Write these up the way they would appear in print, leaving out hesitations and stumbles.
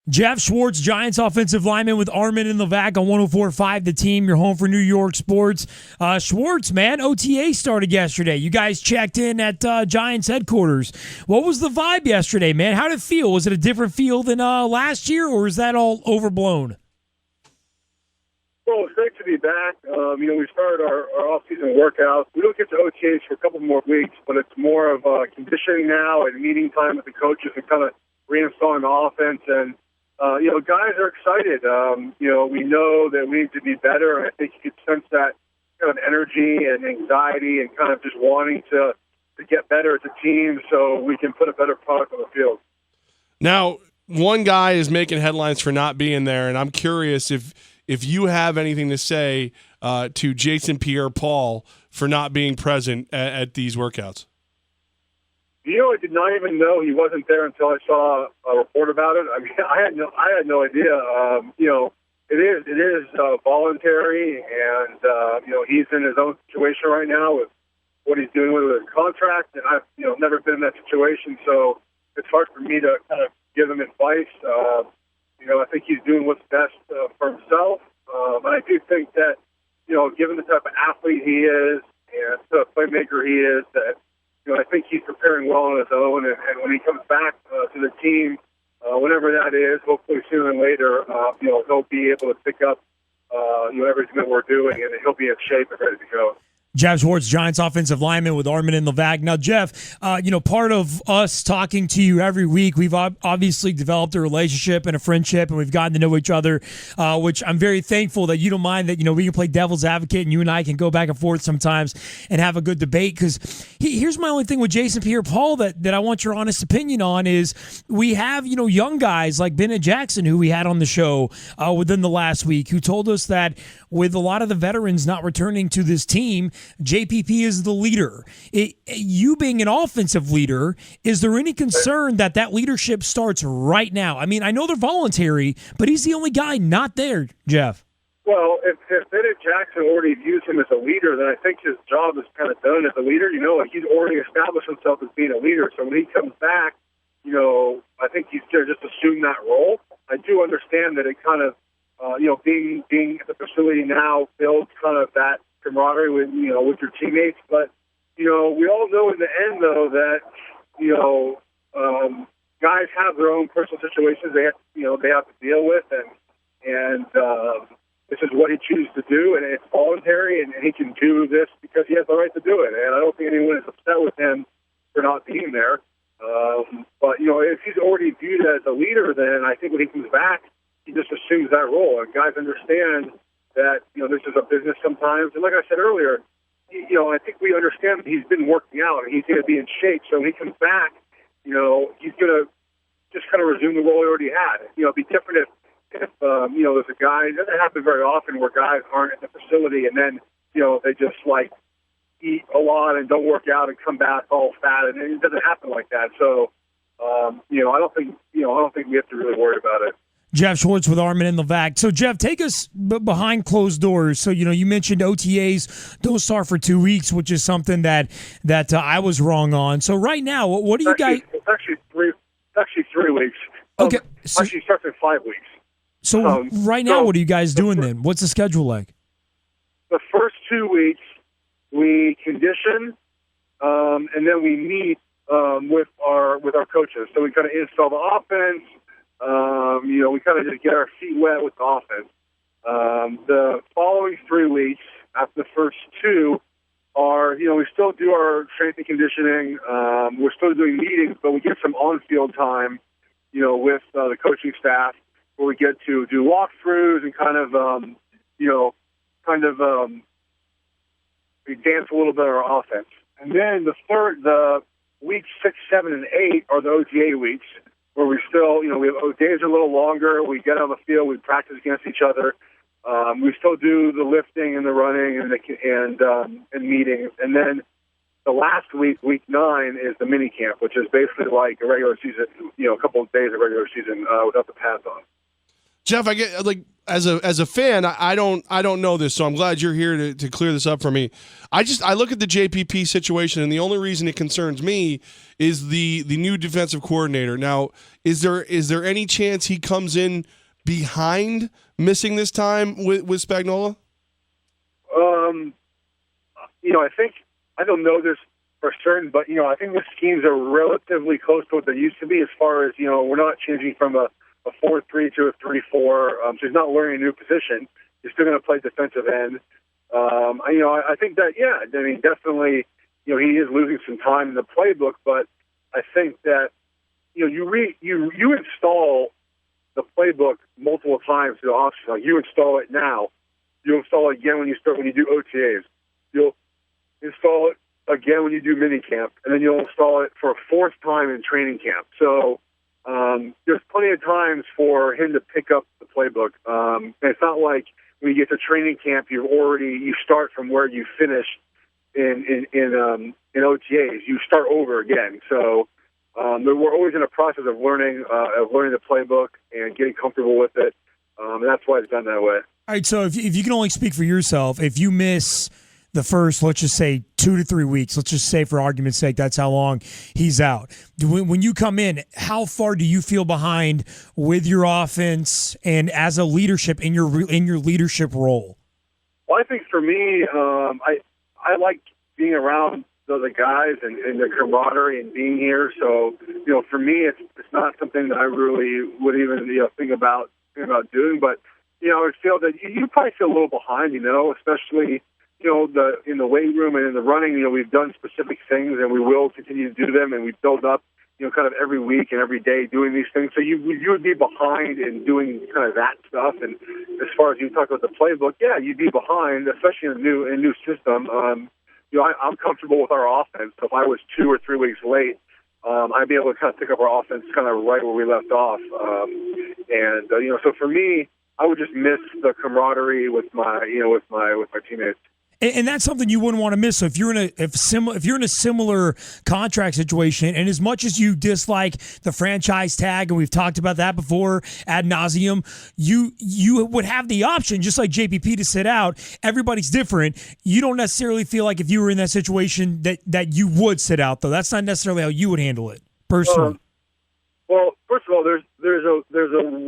Geoff Schwartz, Giants offensive lineman with Armen Levack on 104.5 The Team. You're home for New York sports. Schwartz, man, OTA started yesterday. You guys checked in at Giants headquarters. What was the vibe yesterday, man? How did it feel? Was it a different feel than last year, or is that all overblown? Well, it's great to be back. We started our off-season workouts. We don't get to OTAs for a couple more weeks, but it's more of conditioning now and meeting time with the coaches and kind of reinstalling the offense. And guys are excited. We know that we need to be better, and I think you could sense that kind of energy and anxiety and kind of just wanting to get better as a team so we can put a better product on the field. Now, one guy is making headlines for not being there, and I'm curious if you have anything to say to Jason Pierre-Paul for not being present at these workouts. I did not even know he wasn't there until I saw a report about it. I mean, I had no idea. It is voluntary, and he's in his own situation right now with what he's doing with his contract. And I've never been in that situation, so it's hard for me to kind of give him advice. I think he's doing what's best for himself. And I do think that given the type of athlete he is and the playmaker he is, that I think he's preparing well on his own, and when he comes back to the team, whenever that is, hopefully sooner than later, he'll be able to pick up everything that we're doing, and he'll be in shape and ready to go. Geoff Schwartz, Giants offensive lineman with Armen Levack. Now, Geoff, part of us talking to you every week, we've obviously developed a relationship and a friendship, and we've gotten to know each other, which I'm very thankful that you don't mind that, we can play devil's advocate and you and I can go back and forth sometimes and have a good debate. Because here's my only thing with Jason Pierre-Paul that I want your honest opinion on is we have, young guys like Bennett Jackson, who we had on the show within the last week, who told us that with a lot of the veterans not returning to this team, JPP is the leader. You being an offensive leader, is there any concern that leadership starts right now? I mean, I know they're voluntary, but he's the only guy not there, Geoff. Well, if Bennett Jackson already views him as a leader, then I think his job is kind of done as a leader. He's already established himself as being a leader. So when he comes back, I think he's going to just assume that role. I do understand that it kind of, being at the facility now builds kind of that camaraderie with your teammates, but we all know in the end though that guys have their own personal situations they have to deal with, and this is what he chooses to do, and it's voluntary, and he can do this because he has the right to do it, and I don't think anyone is upset with him for not being there. But if he's already viewed as a leader, then I think when he comes back, he just assumes that role, and guys understand that, this is a business sometimes. And like I said earlier, I think we understand that he's been working out and he's going to be in shape. So when he comes back, he's going to just kind of resume the role he already had. It'd be different if there's a guy, it doesn't happen very often where guys aren't at the facility and then, they just eat a lot and don't work out and come back all fat. And it doesn't happen like that. So, I don't think we have to really worry about it. Geoff Schwartz with Armen Levack. So, Geoff, take us behind closed doors. So, you mentioned OTAs don't start for 2 weeks, which is something that I was wrong on. So, right now, what do you guys? It's actually 3 weeks. Okay. Actually, it starts in 5 weeks. So, right now, what are you guys doing then? What's the schedule like? The first 2 weeks, we condition, and then we meet with our coaches. So, we kind of install the offense. We kind of just get our feet wet with the offense. The following 3 weeks, after the first 2, are, we still do our strength and conditioning. We're still doing meetings, but we get some on-field time, with the coaching staff where we get to do walkthroughs and we dance a little bit on our offense. And then the weeks 6, 7, and 8 are the OTA weeks, where we still, we have days are a little longer. We get on the field, we practice against each other. We still do the lifting and the running and meetings. And then the last week, week 9, is the mini camp, which is basically like a regular season, a couple of days of regular season without the pads on. Geoff, I get as a fan, I don't know this, so I'm glad you're here to clear this up for me. I look at the JPP situation, and the only reason it concerns me is the new defensive coordinator. Now, is there any chance he comes in behind missing this time with Spagnuolo? I don't know this for certain, but I think the schemes are relatively close to what they used to be. As far as we're not changing from a 4-3 to a 3-4. So he's not learning a new position. He's still going to play defensive end. I think that, definitely, he is losing some time in the playbook, but I think that, you install the playbook multiple times to the offseason. Like, you install it now. You'll install it again when you do OTAs. You'll install it again when you do minicamp, and then you'll install it for a fourth time in training camp. So, there's plenty of times for him to pick up the playbook. And it's not like when you get to training camp, you start from where you finished in OTAs. You start over again. So we're always in a process of learning the playbook and getting comfortable with it. And that's why it's done that way. All right. So if you can only speak for yourself, if you miss the first, let's just say 2 to 3 weeks, let's just say for argument's sake, that's how long he's out. When you come in, how far do you feel behind with your offense and as a leadership in your leadership role? Well, I think for me, I like being around the guys and the camaraderie and being here. So, for me, it's not something that I really would even think about doing. But I would feel that you probably feel a little behind, especially. In the weight room and in the running, we've done specific things and we will continue to do them, and we build up, kind of every week and every day doing these things. So you would be behind in doing kind of that stuff. And as far as you talk about the playbook, yeah, you'd be behind, especially in a new system. I'm comfortable with our offense. So if I was 2 or 3 weeks late, I'd be able to kind of pick up our offense kind of right where we left off. So for me, I would just miss the camaraderie with my teammates. And that's something you wouldn't want to miss. So if you're in a similar contract situation, and as much as you dislike the franchise tag, and we've talked about that before ad nauseum, you would have the option, just like JPP, to sit out. Everybody's different. You don't necessarily feel like if you were in that situation that you would sit out, though. That's not necessarily how you would handle it personally. Well, first of all, there's a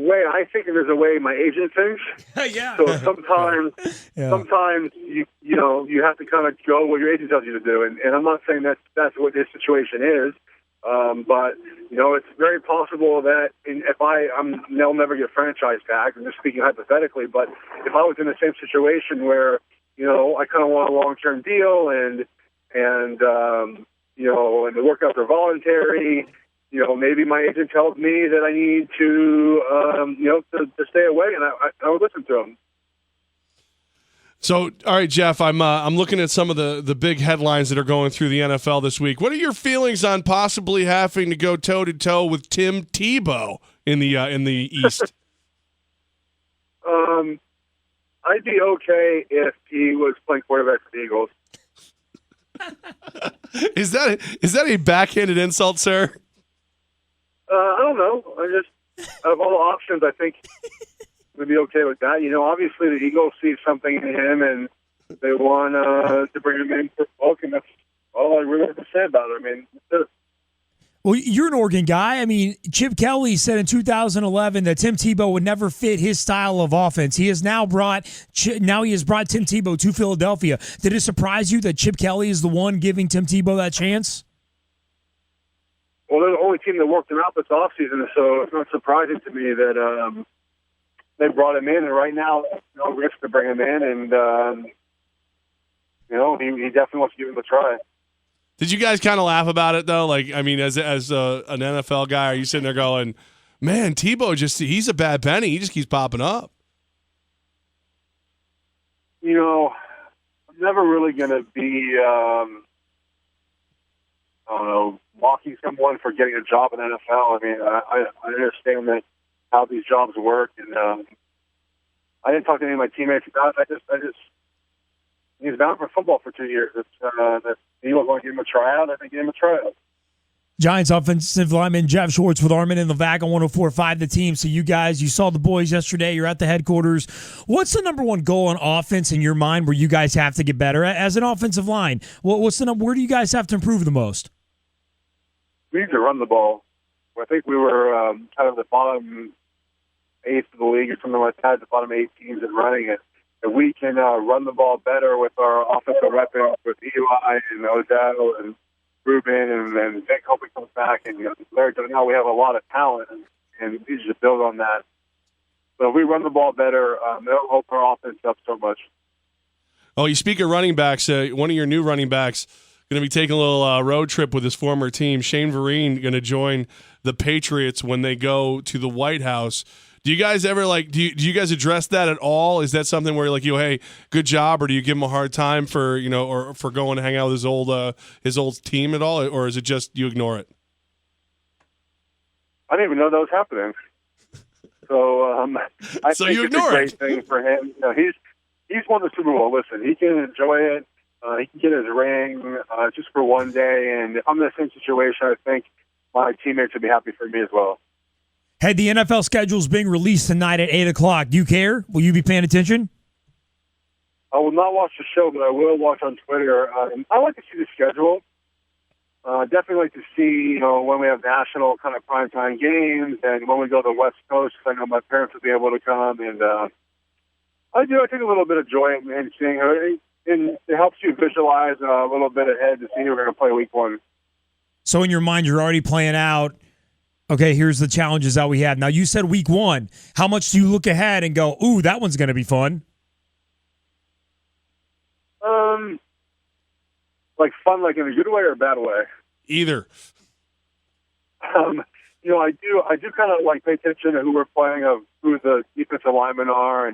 way I think, and there's a way my agent thinks. Yeah. So sometimes you have to kind of go what your agent tells you to do, and I'm not saying that's what this situation is, but it's very possible that they'll never get franchise tagged. I'm just speaking hypothetically, but if I was in the same situation where I kind of want a long-term deal and the workouts are voluntary. Maybe my agent tells me that I need to stay away, and I would listen to him. So, all right, Geoff, I'm looking at some of the big headlines that are going through the NFL this week. What are your feelings on possibly having to go toe to toe with Tim Tebow in the East? I'd be okay if he was playing quarterback for the Eagles. Is that a backhanded insult, sir? I don't know. Out of all the options, I think we'd be okay with that. Obviously the Eagles see something in him, and they want to bring him in for bulk, and that's all I really have to say about it. I mean, well, you're an Oregon guy. I mean, Chip Kelly said in 2011 that Tim Tebow would never fit his style of offense. He has now brought Tim Tebow to Philadelphia. Did it surprise you that Chip Kelly is the one giving Tim Tebow that chance? Well, they're the only team that worked him out this offseason, so it's not surprising to me that they brought him in. And right now, no risk to bring him in, and he definitely wants to give him a try. Did you guys kind of laugh about it though? Like, I mean, as an NFL guy, are you sitting there going, "Man, Tebow he's a bad penny. He just keeps popping up." I'm never really going to be, mocking someone for getting a job in the NFL. I mean, I understand that how these jobs work, and I didn't talk to any of my teammates about it. I just he's bound for football for 2 years. It's the Eagles want to give him a tryout. I think give him a tryout. Giants offensive lineman Geoff Schwartz with Armen Levack on 104.5 The Team. So you guys, you saw the boys yesterday. You're at the headquarters. What's the number one goal on offense in your mind where you guys have to get better as an offensive line? What's the where do you guys have to improve the most? We need to run the ball. I think we were kind of the bottom eighth of the league or something like that, the bottom 8 teams in running it. If we can run the ball better with our offensive weapons, with Eli and Odell and Ruben, and then Vic hoping comes back, and Larry Donnell, we have a lot of talent, and we need to build on that. So if we run the ball better, it'll open our offense up so much. Oh, you speak of running backs. One of your new running backs going to be taking a little road trip with his former team. Shane Vereen going to join the Patriots when they go to the White House. Do you guys ever do you guys address that at all? Is that something where hey, good job, or do you give him a hard time for or for going to hang out with his old team at all, or is it just you ignore it? I didn't even know that was happening. So I so think you it's ignore a great it. thing for him. He's won the Super Bowl. Listen, he can enjoy it. He can get his ring just for one day, and I'm in the same situation. I think my teammates would be happy for me as well. Hey, the NFL schedule's being released tonight at 8 o'clock. Do you care? Will you be paying attention? I will not watch the show, but I will watch on Twitter. I like to see the schedule. Definitely like to see, when we have national kind of primetime games and when we go to the West Coast. I know my parents will be able to come, and I take a little bit of joy in seeing her. And it helps you visualize a little bit ahead to see who we're going to play week 1. So in your mind, you're already playing out, okay, here's the challenges that we have. Now, you said week 1. How much do you look ahead and go, ooh, that one's going to be fun? Like fun, like in a good way or a bad way? Either. I do kind of like pay attention to who we're playing, of who the defensive linemen are,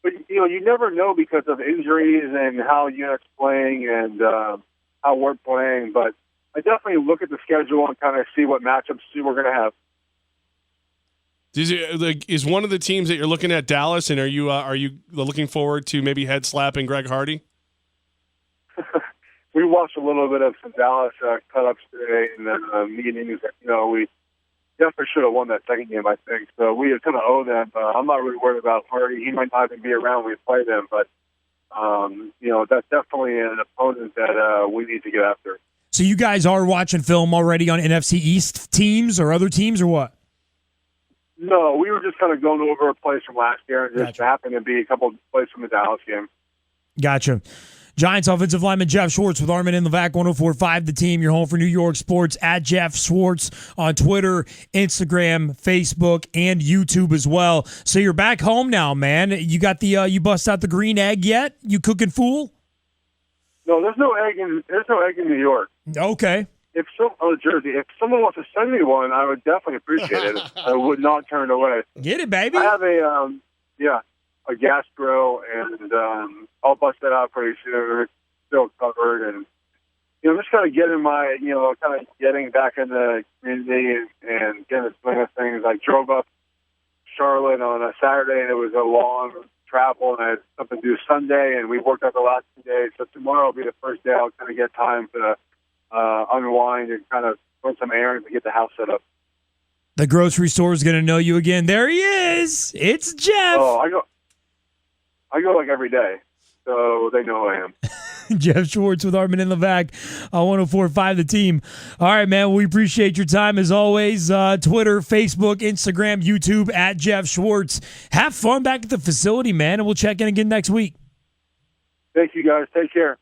but you never know because of injuries and how units playing and how we're playing. But I definitely look at the schedule and kind of see what matchups we're going to have. Is one of the teams that you're looking at Dallas, and are you looking forward to maybe head slapping Greg Hardy? We watched a little bit of some Dallas cut-ups today and then meetings. We definitely should have won that second game, I think. So we kind of owe them. I'm not really worried about Hardy. He might not even be around when we play them, but that's definitely an opponent that we need to get after. So you guys are watching film already on NFC East teams or other teams or what? No, we were just kind of going over a place from last year, and just happened to be a couple of plays from the Dallas game. Gotcha. Giants offensive lineman Geoff Schwartz with Armen Levack, 104.5 The Team. Your home for New York sports at Geoff Schwartz on Twitter, Instagram, Facebook, and YouTube as well. So you're back home now, man. You got you bust out the green egg yet? You cooking fool? No, there's no egg in New York. Okay. If someone wants to send me one, I would definitely appreciate it. I would not turn it away. Get it, baby. I have a gas grill, and I'll bust that out pretty soon. It's still covered, and just kind of getting back in the community and getting the swing of things. I drove up Charlotte on a Saturday, and it was a long travel, and I had something to do Sunday, and we worked out the last 2 days. So tomorrow will be the first day I'll kind of get time to unwind and kind of run some errands and get the house set up. The grocery store is going to know you again. There he is. It's Geoff. Oh, I go like every day, so they know who I am. Geoff Schwartz with Armen Levack on 104.5 The Team. All right, man. We appreciate your time as always. Twitter, Facebook, Instagram, YouTube at Geoff Schwartz. Have fun back at the facility, man, and we'll check in again next week. Thank you, guys. Take care.